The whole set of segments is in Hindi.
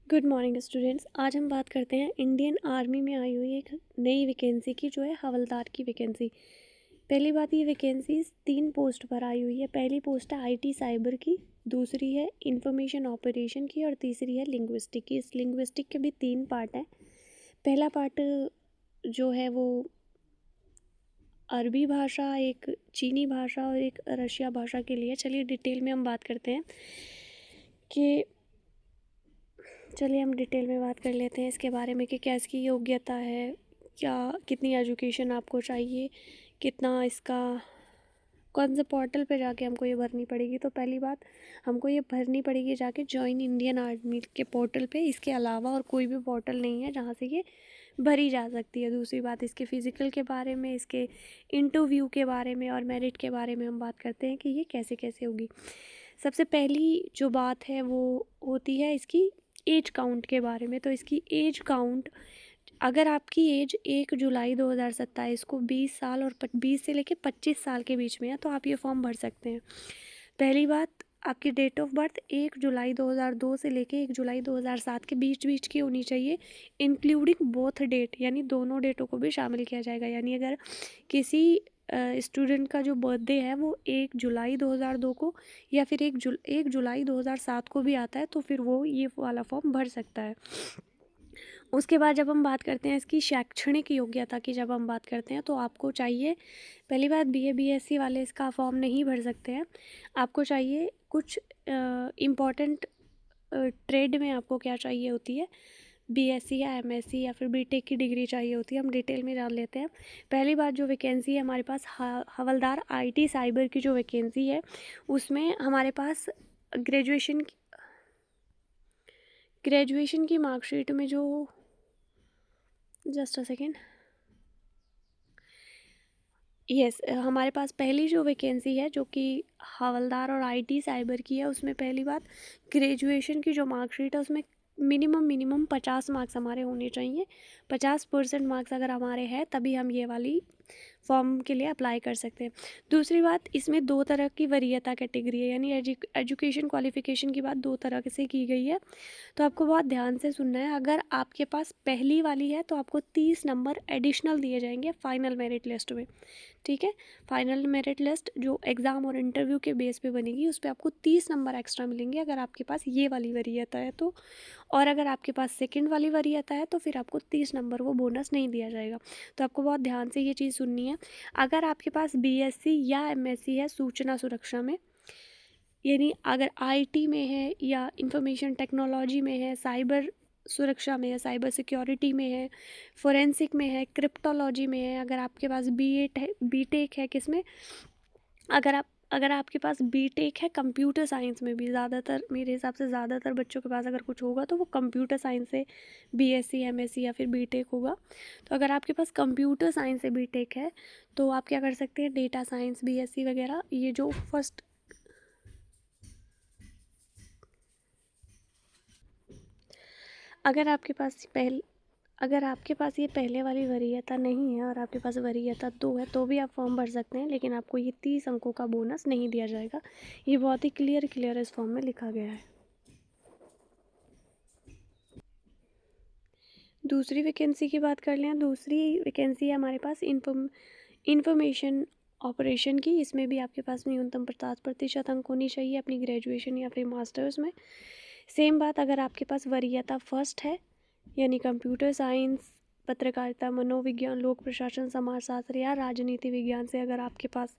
Good morning students. आज हम बात करते हैं इंडियन आर्मी में आई हुई एक नई वैकेंसी की, जो है हवलदार की वैकेंसी। पहली बात, ये वैकेंसी 3 पोस्ट पर आई हुई है। पहली पोस्ट है आईटी साइबर की, दूसरी है इंफॉर्मेशन ऑपरेशन की और तीसरी है लिंग्विस्टिक की। इस लिंग्विस्टिक के भी 3 पार्ट हैं। पहला पार्ट जो है वो अरबी भाषा, एक चीनी भाषा और एक रशिया भाषा के लिए। चलिए डिटेल में हम बात करते हैं कि हम डिटेल में बात कर लेते हैं इसके बारे में कि क्या इसकी योग्यता है, क्या कितनी एजुकेशन आपको चाहिए, कितना इसका, कौन से पोर्टल पे जाके हमको ये भरनी पड़ेगी। तो पहली बात, हमको ये भरनी पड़ेगी जाके जॉइन इंडियन आर्मी के पोर्टल पे। इसके अलावा और कोई भी पोर्टल नहीं है जहाँ से ये भरी जा सकती है। दूसरी बात, इसके फ़िज़िकल के बारे में, इसके इंटरव्यू के बारे में और मेरिट के बारे में हम बात करते हैं कि ये कैसे कैसे होगी। सबसे पहली जो बात है वो होती है इसकी एज काउंट के बारे में। तो इसकी एज काउंट, अगर आपकी एज 1 जुलाई 2027 को 20 साल और 20 से लेके 25 साल के बीच में है तो आप ये फॉर्म भर सकते हैं। पहली बात, आपकी डेट ऑफ बर्थ 1 जुलाई 2002 से लेके 1 जुलाई 2007 के बीच की होनी चाहिए, इंक्लूडिंग बोथ डेट, यानी दोनों डेटों को भी शामिल किया जाएगा। यानी अगर किसी स्टूडेंट का जो बर्थडे है वो 1 जुलाई 2002 को या फिर 1 जुलाई 2007 को भी आता है तो फिर वो ये वाला फॉर्म भर सकता है। उसके बाद जब हम बात करते हैं इसकी शैक्षणिक योग्यता की, जब हम बात करते हैं तो आपको चाहिए, पहली बात, बीए बीएससी वाले इसका फॉर्म नहीं भर सकते हैं। आपको चाहिए कुछ इम्पॉर्टेंट ट्रेड में आपको क्या चाहिए होती है, बीएससी या एमएससी या फिर बीटेक की डिग्री चाहिए होती है। हम डिटेल में जान लेते हैं। पहली बात, जो वैकेंसी है हमारे पास हवलदार आईटी साइबर की जो वैकेंसी है उसमें हमारे पास ग्रेजुएशन की मार्कशीट में जो, जस्ट अ सेकेंड, यस, हमारे पास पहली जो वैकेंसी है जो कि हवलदार और आईटी साइबर की है, उसमें पहली बात, ग्रेजुएशन की जो मार्कशीट है उसमें मिनिमम 50 मार्क्स हमारे होने चाहिए। 50% मार्क्स अगर हमारे हैं तभी हम ये वाली फॉर्म के लिए अप्लाई कर सकते हैं। दूसरी बात, इसमें 2 तरह की वरीयता कैटेगरी है, यानी एजुकेशन क्वालिफिकेशन की बात 2 तरह से की गई है। तो आपको बहुत ध्यान से सुनना है। अगर आपके पास पहली वाली है तो आपको 30 नंबर एडिशनल दिए जाएंगे फाइनल मेरिट लिस्ट में। ठीक है, फाइनल मेरिट लिस्ट जो एग्ज़ाम और इंटरव्यू के बेस पे बनेगी उस पर आपको 30 नंबर एक्स्ट्रा मिलेंगे अगर आपके पास ये वाली वरीयता है तो। और अगर आपके पास सेकंड वाली वरीयता है तो फिर आपको 30 नंबर वो बोनस नहीं दिया जाएगा। तो आपको बहुत ध्यान से ये चीज़ सुननी है। अगर आपके पास बीएससी या एमएससी है सूचना सुरक्षा में, यानी अगर आईटी में है या इंफॉर्मेशन टेक्नोलॉजी में है, साइबर सुरक्षा में है, साइबर सिक्योरिटी में है, फोरेंसिक में है, क्रिप्टोलॉजी में है, अगर आपके पास बीएड है, बीटेक है, किसमें, अगर आपके पास बीटेक है कंप्यूटर साइंस में भी, ज़्यादातर मेरे हिसाब से ज़्यादातर बच्चों के पास अगर कुछ होगा तो वो कंप्यूटर साइंस से बीएससी एमएससी या फिर बीटेक होगा। तो अगर आपके पास कंप्यूटर साइंस से बीटेक है तो आप क्या कर सकते हैं, डेटा साइंस बीएससी वगैरह, ये जो फर्स्ट, अगर आपके पास ये पहले वाली वरीयता नहीं है और आपके पास वरीयता 2 है तो भी आप फॉर्म भर सकते हैं, लेकिन आपको ये 30 अंकों का बोनस नहीं दिया जाएगा। ये बहुत ही क्लियर इस फॉर्म में लिखा गया है। दूसरी वैकेंसी की बात कर लें। दूसरी वैकेंसी है हमारे पास इंफॉर्मेशन ऑपरेशन की। इसमें भी आपके पास न्यूनतम 50% अंक होनी चाहिए अपनी ग्रेजुएशन या फिर मास्टर्स में। सेम बात, अगर आपके पास वरीयता फर्स्ट है, यानी कंप्यूटर साइंस, पत्रकारिता, मनोविज्ञान, लोक प्रशासन, समाजशास्त्र या राजनीति विज्ञान से अगर आपके पास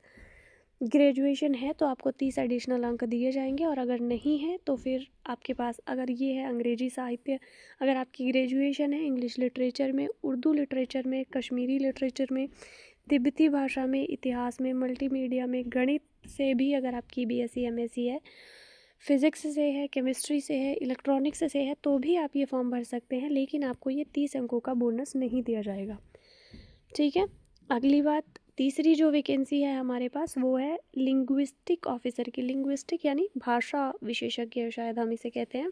ग्रेजुएशन है तो आपको 30 एडिशनल अंक दिए जाएंगे। और अगर नहीं है तो फिर आपके पास, अगर ये है अंग्रेजी साहित्य, अगर आपकी ग्रेजुएशन है इंग्लिश लिटरेचर में, उर्दू लिटरेचर में, कश्मीरी लिटरेचर में, तिब्बती भाषा में, इतिहास में, मल्टीमीडिया में, गणित से भी अगर आपकी बीएससी एमएससी है, फिज़िक्स से है, केमिस्ट्री से है, इलेक्ट्रॉनिक्स से है तो भी आप ये फॉर्म भर सकते हैं, लेकिन आपको ये 30 अंकों का बोनस नहीं दिया जाएगा। ठीक है, अगली बात, तीसरी जो वैकेंसी है हमारे पास वो है लिंग्विस्टिक ऑफिसर की। लिंग्विस्टिक यानी भाषा विशेषज्ञ शायद हम इसे कहते हैं।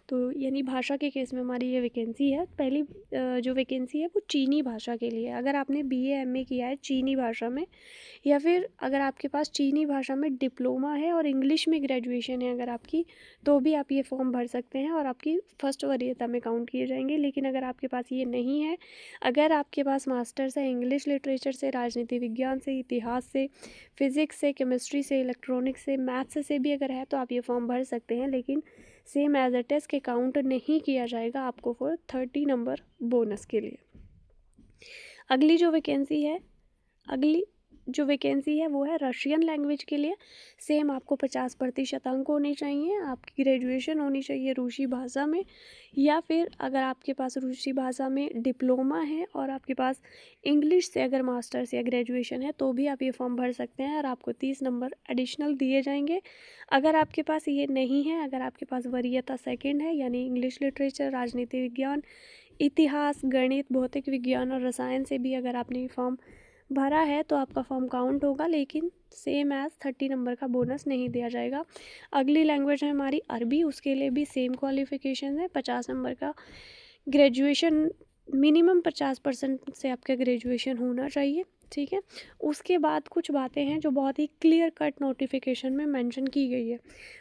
तो यानी भाषा के केस में हमारी ये वैकेंसी है। पहली जो वैकेंसी है वो चीनी भाषा के लिए। अगर आपने BA MA किया है चीनी भाषा में, या फिर अगर आपके पास चीनी भाषा में डिप्लोमा है और इंग्लिश में ग्रेजुएशन है अगर आपकी, तो भी आप ये फॉर्म भर सकते हैं और आपकी फर्स्ट वरीयता में काउंट किए जाएंगे। लेकिन अगर आपके पास ये नहीं है, अगर आपके पास मास्टर्स है इंग्लिश लिटरेचर से, राजनीति विज्ञान से, इतिहास से, फिज़िक्स से, केमिस्ट्री से, इलेक्ट्रॉनिक्स से, मैथ्स से भी अगर है तो आप ये फॉर्म भर सकते हैं। लेकिन सेम एज इट इज़ के काउंट नहीं किया जाएगा आपको फॉर 30 नंबर बोनस के लिए। अगली जो वैकेंसी है वो है रशियन लैंग्वेज के लिए। सेम आपको 50% अंक होने चाहिए, आपकी ग्रेजुएशन होनी चाहिए रूसी भाषा में, या फिर अगर आपके पास रूसी भाषा में डिप्लोमा है और आपके पास इंग्लिश से अगर मास्टर्स या ग्रेजुएशन है तो भी आप ये फॉर्म भर सकते हैं और आपको 30 नंबर एडिशनल दिए जाएंगे। अगर आपके पास ये नहीं है, अगर आपके पास वरीयता सेकेंड है यानी इंग्लिश लिटरेचर, राजनीति विज्ञान, इतिहास, गणित, भौतिक विज्ञान और रसायन से भी अगर आपने फॉर्म भरा है तो आपका फॉर्म काउंट होगा, लेकिन सेम एज़ 30 नंबर का बोनस नहीं दिया जाएगा। अगली लैंग्वेज है हमारी अरबी, उसके लिए भी सेम क्वालिफिकेशन है। 50 नंबर का ग्रेजुएशन, मिनिमम 50% से आपका ग्रेजुएशन होना चाहिए, ठीक है। उसके बाद कुछ बातें हैं जो बहुत ही क्लियर कट नोटिफिकेशन में मेंशन की गई है।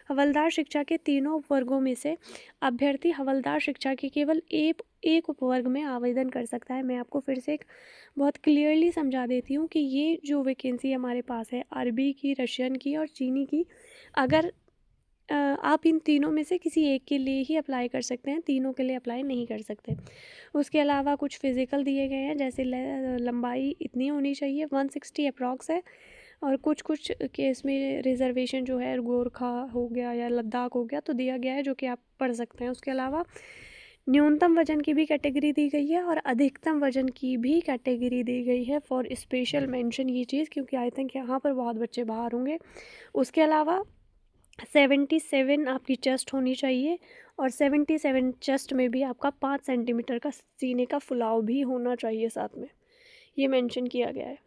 हवलदार शिक्षा के तीनों वर्गों में से अभ्यर्थी हवलदार शिक्षा के केवल एक उपवर्ग में आवेदन कर सकता है। मैं आपको फिर से एक बहुत क्लियरली समझा देती हूँ कि ये जो वैकेंसी हमारे पास है अरबी की, रशियन की और चीनी की, अगर आप इन तीनों में से किसी एक के लिए ही अप्लाई कर सकते हैं, तीनों के लिए अप्लाई नहीं कर सकते। उसके अलावा कुछ फिज़िकल दिए गए हैं, जैसे लंबाई इतनी होनी चाहिए 160 अप्रॉक्स है, और कुछ केस में रिजर्वेशन जो है गोरखा हो गया या लद्दाख हो गया तो दिया गया है, जो कि आप पढ़ सकते हैं। उसके अलावा न्यूनतम वजन की भी कैटेगरी दी गई है और अधिकतम वजन की भी कैटेगरी दी गई है फॉर स्पेशल मेंशन ये चीज़, क्योंकि आई थिंक यहाँ पर बहुत बच्चे बाहर होंगे। उसके अलावा 77 आपकी चेस्ट होनी चाहिए और 77 चेस्ट में भी आपका 5 सेंटीमीटर का सीने का फुलाव भी होना चाहिए साथ में, ये मेंशन किया गया है।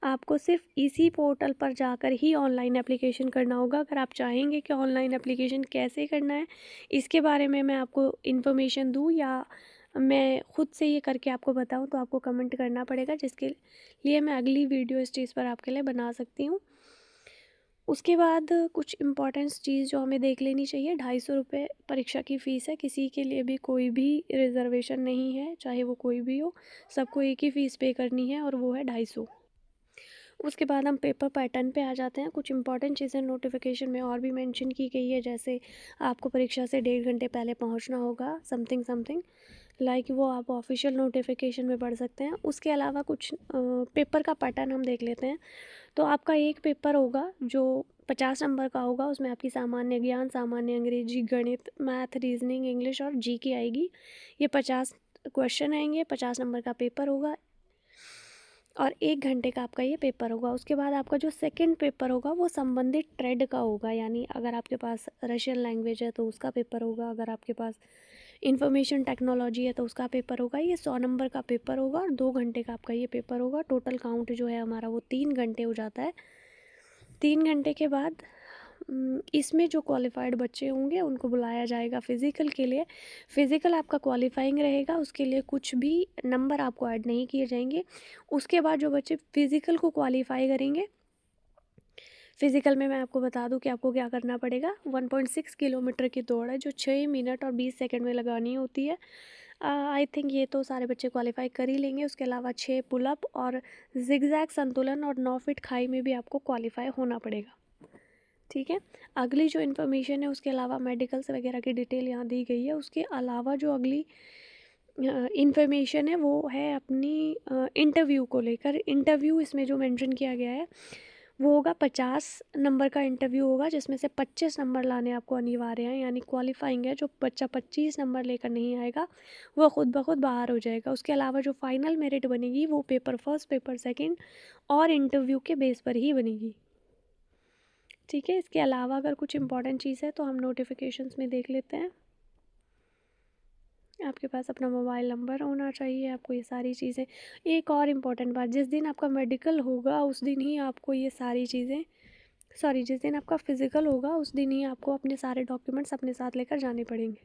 आपको सिर्फ इसी पोर्टल पर जाकर ही ऑनलाइन एप्लीकेशन करना होगा। अगर आप चाहेंगे कि ऑनलाइन एप्लीकेशन कैसे करना है इसके बारे में मैं आपको इन्फॉर्मेशन दूँ या मैं ख़ुद से ये करके आपको बताऊँ, तो आपको कमेंट करना पड़ेगा, जिसके लिए मैं अगली वीडियो इस चीज़ पर आपके लिए बना सकती हूँ। उसके बाद कुछ इम्पॉर्टेंट चीज़ जो हमें देख लेनी चाहिए, 250 रुपये परीक्षा की फ़ीस है। किसी के लिए भी कोई भी रिजर्वेशन नहीं है, चाहे वो कोई भी हो, सबको एक ही फ़ीस पे करनी है और वो है 250। उसके बाद हम पेपर पैटर्न पे आ जाते हैं। कुछ इंपॉर्टेंट चीज़ें नोटिफिकेशन में और भी मेंशन की गई है, जैसे आपको परीक्षा से 1.5 घंटे पहले पहुंचना होगा, समथिंग लाइक वो आप ऑफिशियल नोटिफिकेशन में पढ़ सकते हैं। उसके अलावा कुछ पेपर का पैटर्न हम देख लेते हैं। तो आपका एक पेपर होगा जो 50 नंबर का होगा, उसमें आपकी सामान्य ज्ञान, सामान्य अंग्रेजी, गणित, मैथ, रीजनिंग, इंग्लिश और जी की आएगी। ये 50 क्वेश्चन आएंगे, 50 नंबर का पेपर होगा और 1 घंटे का आपका ये पेपर होगा। उसके बाद आपका जो सेकंड पेपर होगा वो संबंधित ट्रेड का होगा, यानी अगर आपके पास रशियन लैंग्वेज है तो उसका पेपर होगा, अगर आपके पास इंफॉर्मेशन टेक्नोलॉजी है तो उसका पेपर होगा। ये 100 नंबर का पेपर होगा और 2 घंटे का आपका ये पेपर होगा। टोटल काउंट जो है हमारा वो 3 घंटे हो जाता है। 3 घंटे के बाद इसमें जो क्वालिफाइड बच्चे होंगे उनको बुलाया जाएगा फ़िज़िकल के लिए। फ़िज़िकल आपका क्वालिफाइंग रहेगा, उसके लिए कुछ भी नंबर आपको ऐड नहीं किए जाएंगे। उसके बाद जो बच्चे फ़िज़िकल को क्वालिफाई करेंगे, फ़िज़िकल में मैं आपको बता दूं कि आपको क्या करना पड़ेगा। 1.6 किलोमीटर की दौड़ है जो 6 मिनट और 20 सेकंड में लगानी होती है। आई थिंक ये तो सारे बच्चे क्वालिफाई कर ही लेंगे। उसके अलावा 6 पुलअप और जिगजैग संतुलन और 9 फीट खाई में भी आपको क्वालिफाई होना पड़ेगा, ठीक है। अगली जो इन्फॉर्मेशन है उसके अलावा मेडिकल्स वगैरह की डिटेल यहाँ दी गई है। उसके अलावा जो अगली इन्फॉर्मेशन है वो है अपनी इंटरव्यू को लेकर। इंटरव्यू इसमें जो मेंशन किया गया है वो होगा 50 नंबर का इंटरव्यू होगा, जिसमें से 25 नंबर लाने आपको अनिवार्य हैं, यानी क्वालिफाइंग है। जो बच्चा 25 नंबर लेकर नहीं आएगा वो खुद ब खुद बाहर हो जाएगा। उसके अलावा जो फाइनल मेरिट बनेगी वो पेपर फर्स्ट, पेपर सेकंड और इंटरव्यू के बेस पर ही बनेगी, ठीक है। इसके अलावा अगर कुछ इंपॉर्टेंट चीज़ है तो हम नोटिफिकेशंस में देख लेते हैं। आपके पास अपना मोबाइल नंबर होना चाहिए, आपको ये सारी चीज़ें। एक और इम्पॉर्टेंट बात, जिस दिन आपका मेडिकल होगा उस दिन ही आपको ये सारी चीज़ें, सॉरी, जिस दिन आपका फ़िज़िकल होगा उस दिन ही आपको अपने सारे डॉक्यूमेंट्स अपने साथ लेकर जाने पड़ेंगे,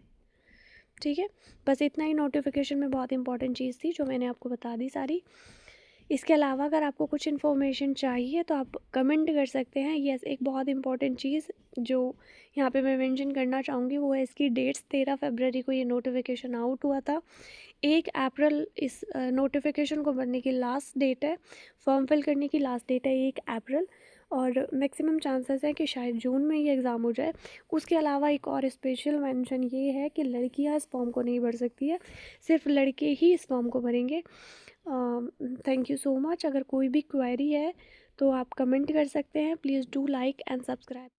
ठीक है। बस इतना ही नोटिफिकेशन में बहुत इंपॉर्टेंट चीज़ थी जो मैंने आपको बता दी सारी। इसके अलावा अगर आपको कुछ इन्फॉर्मेशन चाहिए तो आप कमेंट कर सकते हैं। यस, एक बहुत इंपॉर्टेंट चीज़ जो यहाँ पे मैं मेंशन करना चाहूँगी वो है इसकी डेट्स। 13 फरवरी को ये नोटिफिकेशन आउट हुआ था। 1 अप्रैल इस नोटिफिकेशन को भरने की लास्ट डेट है, फॉर्म फिल करने की लास्ट डेट है 1 अप्रैल, और मैक्सिमम चांसेस है कि शायद जून में ये एग्ज़ाम हो जाए। उसके अलावा एक और स्पेशल मेंशन ये है कि लड़कियां इस फॉर्म को नहीं भर सकती है, सिर्फ लड़के ही इस फॉर्म को भरेंगे। Thank you so much. अगर कोई भी क्वेरी है तो आप कमेंट कर सकते हैं। Please do like and subscribe.